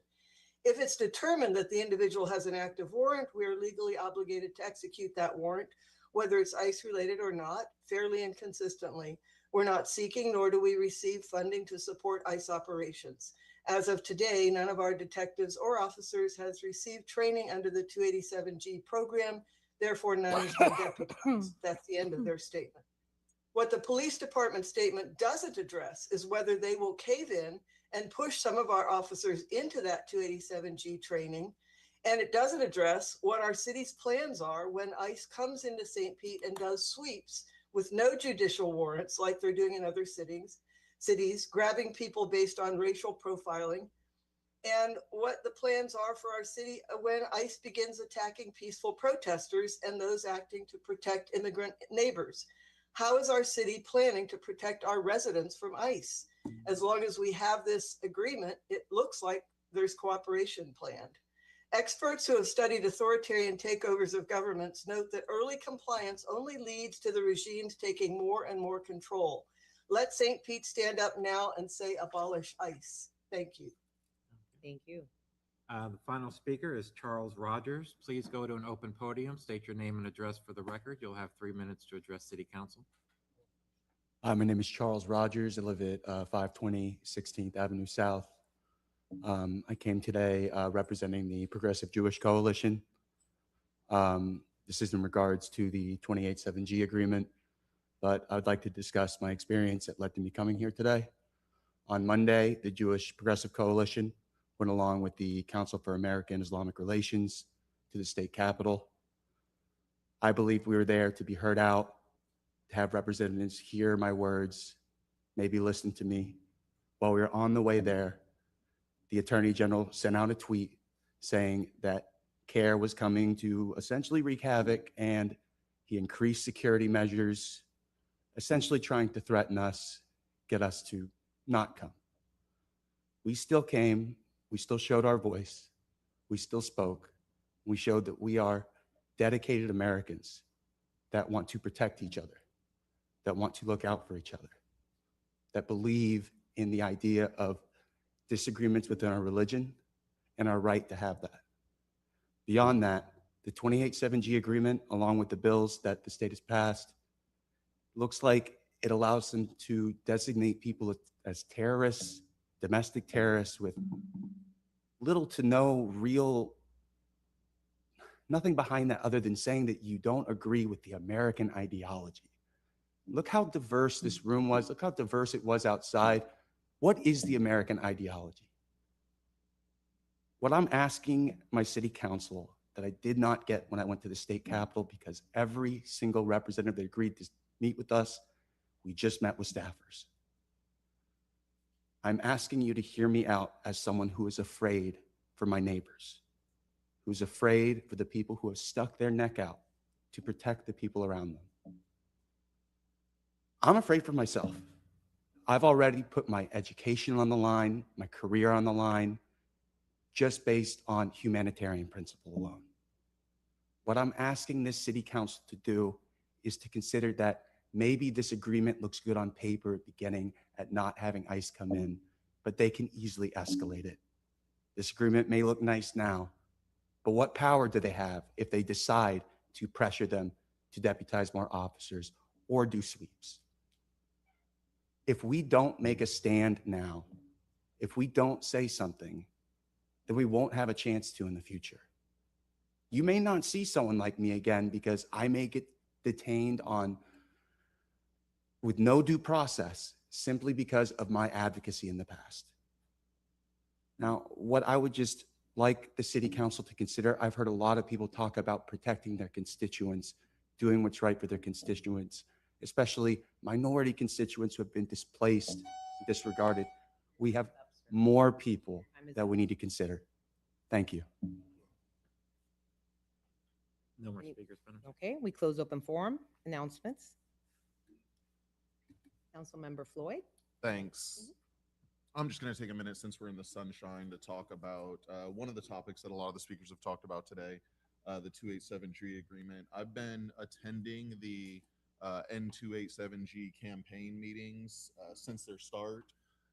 If it's determined that the individual has an active warrant, we are legally obligated to execute that warrant, whether it's ICE related or not, fairly and consistently. We're not seeking, nor do we receive funding to support ICE operations. As of today, none of our detectives or officers has received training under the 287G program. Therefore, none has been deputized. That's the end of their statement. What the police department statement doesn't address is whether they will cave in and push some of our officers into that 287G training. And it doesn't address what our city's plans are when ICE comes into St. Pete and does sweeps with no judicial warrants like they're doing in other cities, grabbing people based on racial profiling, and what the plans are for our city when ICE begins attacking peaceful protesters and those acting to protect immigrant neighbors. How is our city planning to protect our residents from ICE? As long as we have this agreement, it looks like there's cooperation planned. Experts who have studied authoritarian takeovers of governments note that early compliance only leads to the regimes taking more and more control. Let St. Pete stand up now and say abolish ICE. Thank you. Thank you. The final speaker is Charles Rogers. Please go to an open podium, state your name and address for the record. You'll have 3 minutes to address City Council. My name is Charles Rogers. I live at 520 16th Avenue South. I came today representing the Progressive Jewish Coalition. This is in regards to the 287G agreement, but I'd like to discuss my experience that led to me coming here today. On Monday, the Jewish Progressive Coalition went along with the Council for American Islamic Relations to the state capitol. I believe we were there to be heard out, to have representatives hear my words, maybe listen to me. While we were on the way there, the Attorney General sent out a tweet saying that CARE was coming to essentially wreak havoc, and he increased security measures, essentially trying to threaten us, get us to not come. We still came, we still showed our voice, we still spoke. We showed that we are dedicated Americans that want to protect each other, that want to look out for each other, that believe in the idea of disagreements within our religion and our right to have that. Beyond that, the 287G agreement, along with the bills that the state has passed, looks like it allows them to designate people as terrorists, domestic terrorists, with little to no real, nothing behind that other than saying that you don't agree with the American ideology. Look how diverse this room was. Look how diverse it was outside. What is the American ideology? What I'm asking my city council that I did not get when I went to the state capitol, because every single representative that agreed to meet with us, we just met with staffers. I'm asking you to hear me out as someone who is afraid for my neighbors, who's afraid for the people who have stuck their neck out to protect the people around them. I'm afraid for myself. I've already put my education on the line, my career on the line, just based on humanitarian principle alone. What I'm asking this city council to do is to consider that maybe this agreement looks good on paper, beginning at not having ICE come in, but they can easily escalate it. This agreement may look nice now, but what power do they have if they decide to pressure them to deputize more officers or do sweeps? If we don't make a stand now, if we don't say something, then we won't have a chance to in the future. You may not see someone like me again because I may get detained with no due process simply because of my advocacy in the past. Now, what I would just like the city council to consider, I've heard a lot of people talk about protecting their constituents, doing what's right for their constituents, especially minority constituents who have been displaced, disregarded. We have more people that we need to consider. Thank you. No more speakers. Madam Chair. Okay, we close open forum. Announcements. Councilmember Floyd. Thanks. I'm just going to take a minute since we're in the sunshine to talk about one of the topics that a lot of the speakers have talked about today, the 287G agreement. I've been attending the N287G campaign meetings since their start,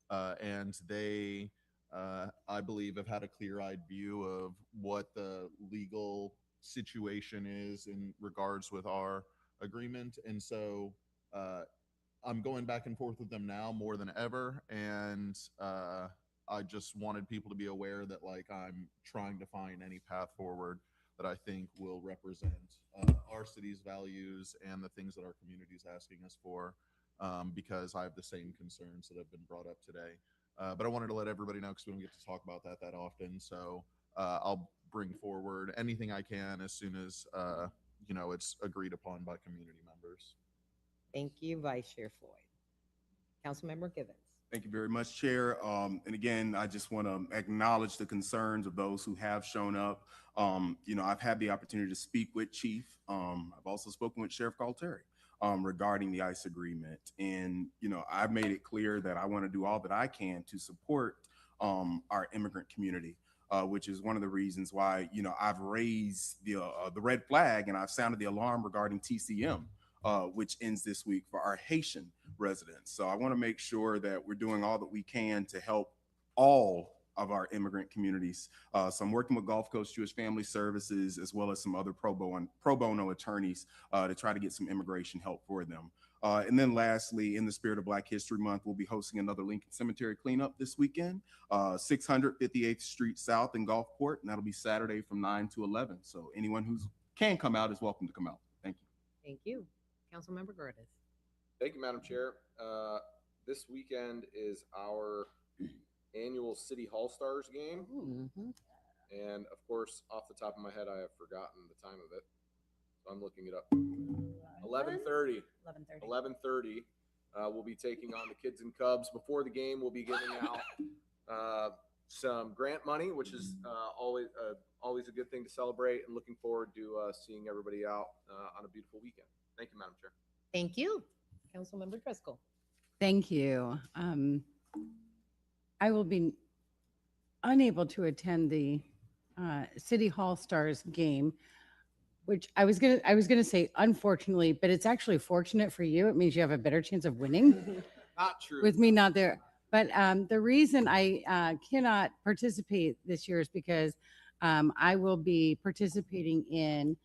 and they, I believe, have had a clear-eyed view of what the legal situation is in regards with our agreement. And so I'm going back and forth with them now more than ever, and I just wanted people to be aware that, like, I'm trying to find any path forward that I think will represent our city's values and the things that our community is asking us for, because I have the same concerns that have been brought up today. But I wanted to let everybody know because we don't get to talk about that often. So I'll bring forward anything I can as soon as it's agreed upon by community members. Thank you, Vice Chair Floyd. Councilmember Givens. Thank you very much, Chair. And again, I just want to acknowledge the concerns of those who have shown up. I've had the opportunity to speak with Chief. I've also spoken with Sheriff Galtieri regarding the ICE agreement. And, I've made it clear that I want to do all that I can to support our immigrant community, which is one of the reasons why, I've raised the red flag and I've sounded the alarm regarding TCM. Which ends this week for our Haitian residents. So I want to make sure that we're doing all that we can to help all of our immigrant communities. So I'm working with Gulf Coast Jewish Family Services as well as some other pro bono attorneys to try to get some immigration help for them. And then lastly, in the spirit of Black History Month, we'll be hosting another Lincoln Cemetery cleanup this weekend, 600 58th Street South in Gulfport, and that'll be Saturday from 9 to 11. So anyone who can come out is welcome to come out. Thank you. Thank you. Councilmember Gertis. Thank you, Madam Chair. This weekend is our annual City Hall Stars game. Mm-hmm. And of course, off the top of my head, I have forgotten the time of it. So I'm looking it up. 11:30. 11:30. We'll be taking on the Kids and Cubs. Before the game, we'll be giving out some grant money, which is always a good thing to celebrate, and looking forward to seeing everybody out on a beautiful weekend. Thank you, Madam Chair. Thank you. Councilmember Driscoll. Thank you. I will be unable to attend the City Hall Stars game, which I was gonna say unfortunately, but it's actually fortunate for you. It means you have a better chance of winning. Not true. With me not there. But the reason I cannot participate this year is because I will be participating in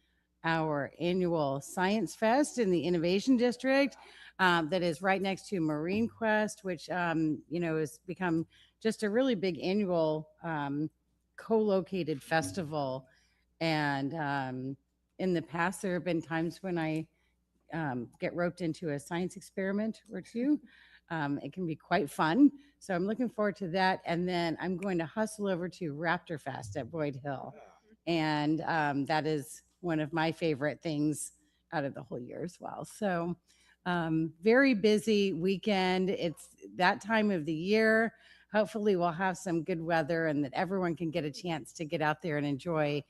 our annual Science Fest in the Innovation District that is right next to Marine Quest, which has become just a really big annual co-located festival. And in the past, there have been times when I get roped into a science experiment or two. It can be quite fun. So I'm looking forward to that. And then I'm going to hustle over to Raptor Fest at Boyd Hill. And that is one of my favorite things out of the whole year as well. So very busy weekend. It's that time of the year. Hopefully we'll have some good weather and that everyone can get a chance to get out there and enjoy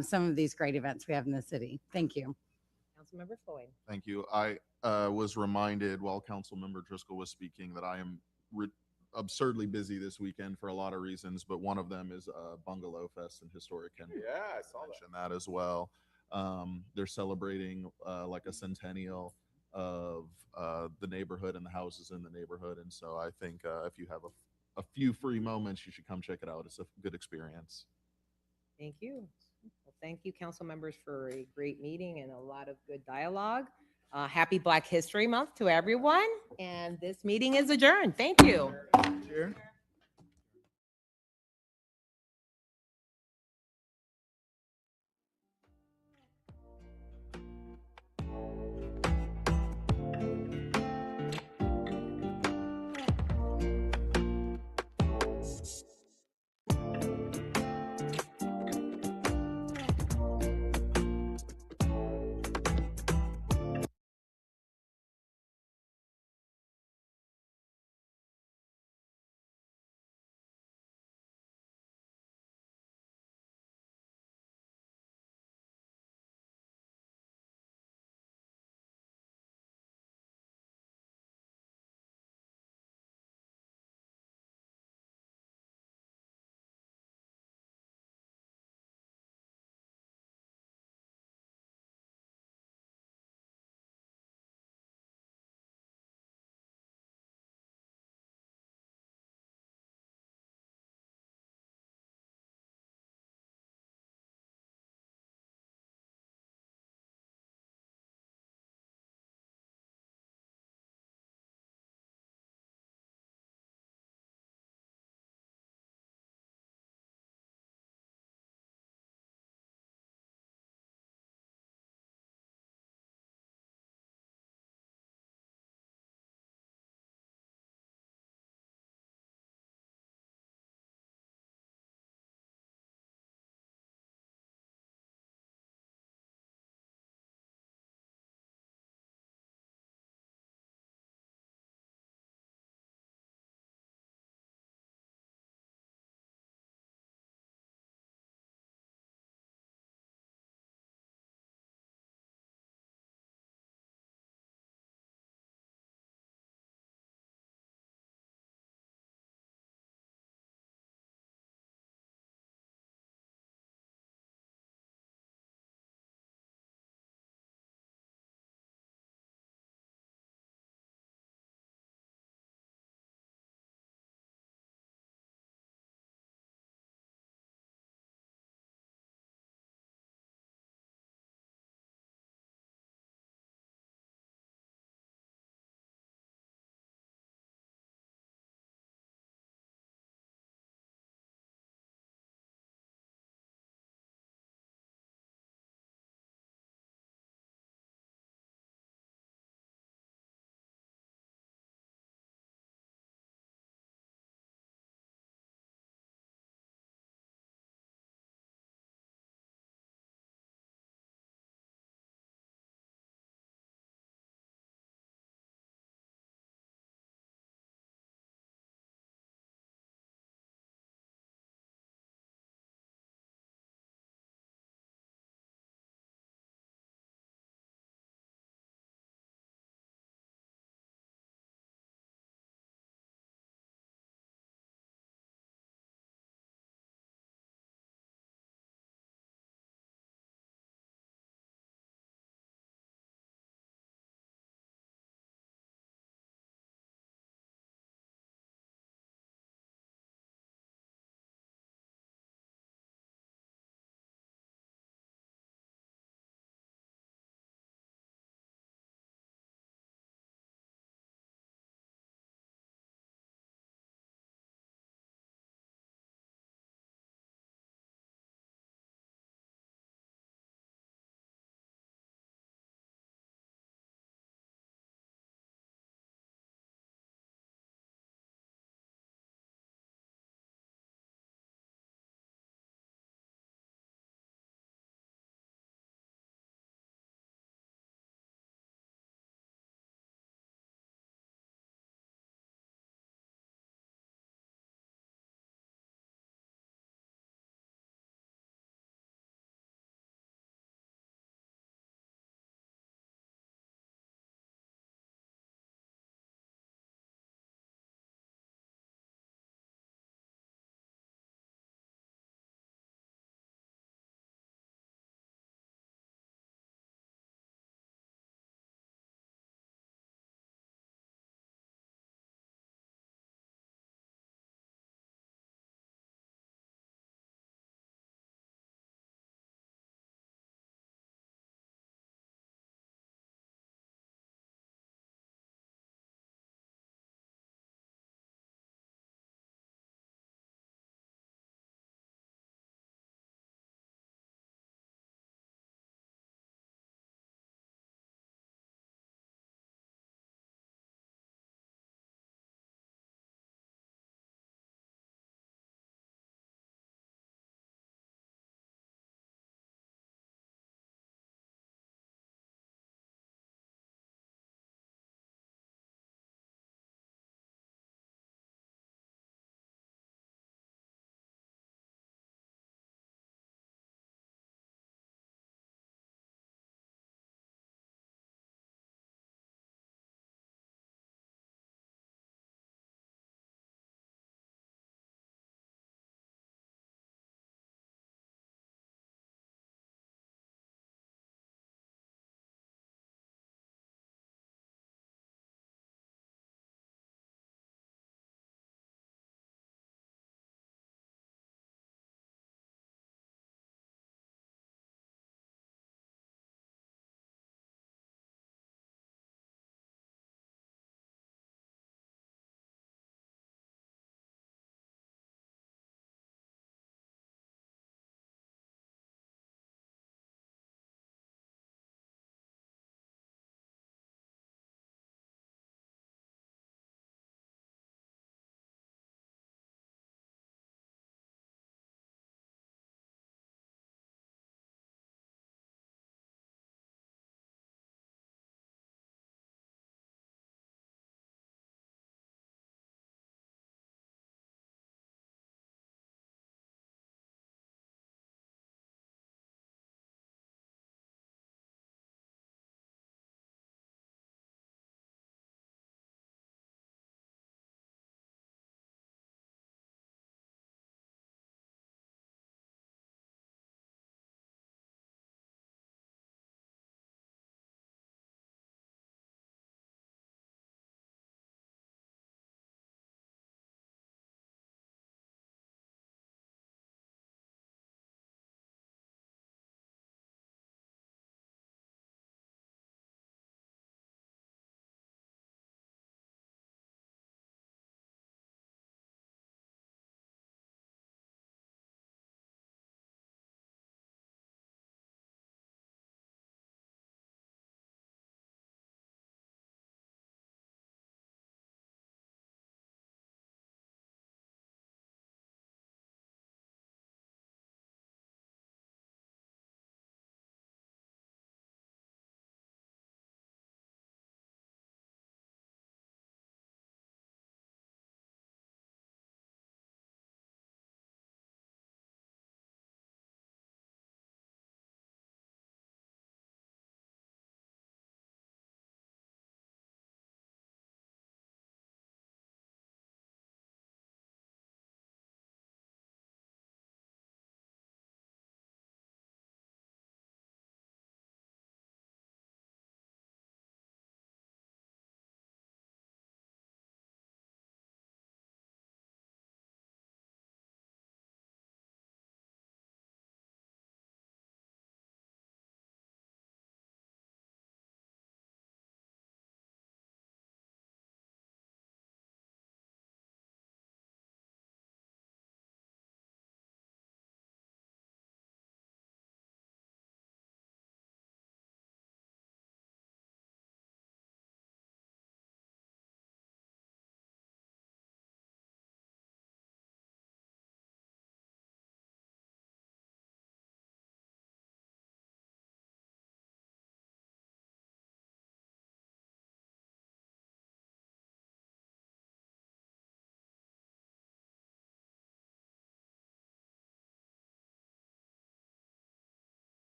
some of these great events we have in the city. Thank you. Councilmember Floyd. Thank you. I was reminded while Councilmember Driscoll was speaking that I am absurdly busy this weekend for a lot of reasons, but one of them is Bungalow Fest and Historic Ken. Yeah, I saw that. Mentioned that as well. They're celebrating like a centennial of the neighborhood and the houses in the neighborhood, and so I think if you have a few free moments, you should come check it out. It's a good experience. Thank you. Well, thank you, council members, for a great meeting and a lot of good dialogue. Happy Black History Month to everyone. And this meeting is adjourned. Thank you. Chair?